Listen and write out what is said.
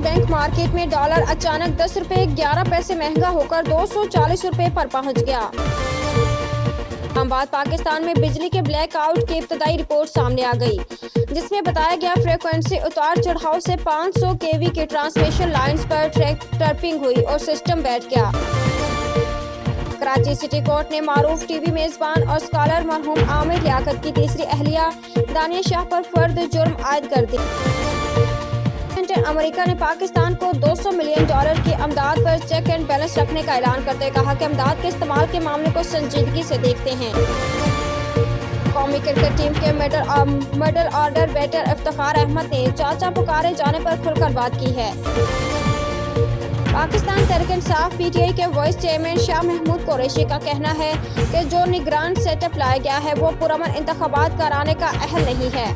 Bank market में dollar अचानक 10 रुपए 11 पैसे महंगा होकर 240 रुपए पर पहुंच गया। इस्लामाबाद पाकिस्तान में बिजली के ब्लैकआउट की इब्तदाई रिपोर्ट सामने आ गई, जिसमें बताया गया फ्रीक्वेंसी उतार चढ़ाव से 500 केवी की ट्रांसमिशन लाइंस पर ट्रैपिंग हुई और सिस्टम बैठ गया। कराची सिटी कोर्ट ने मारूफ टीवी मेजबान और स्कॉलर मरहूम आमिर लियाकत की तीसरी अहलिया दानिया शाह पर फर्द जुर्म आयद कर दी। अमेरिका ने पाकिस्तान को $200 मिलियन की अमदाद पर चेक एंड बैलेंस रखने का ऐलान करते कहा कि अमदाद के इस्तेमाल के मामले को संजीदगी से देखते हैं। कौमी क्रिकेट टीम के middle order batter Iftikhar Ahmed ने चाचा पुकारे जाने पर खुलकर बात की है। पाकिस्तान तहरीक-ए-इंसाफ PTI के वाइस चेयरमैन शाह महमूद कुरैशी का कहना है कि जो निगरान सेटअप लाया गया है वो पुरअमन इंतखाबात कराने का अहल नहीं है।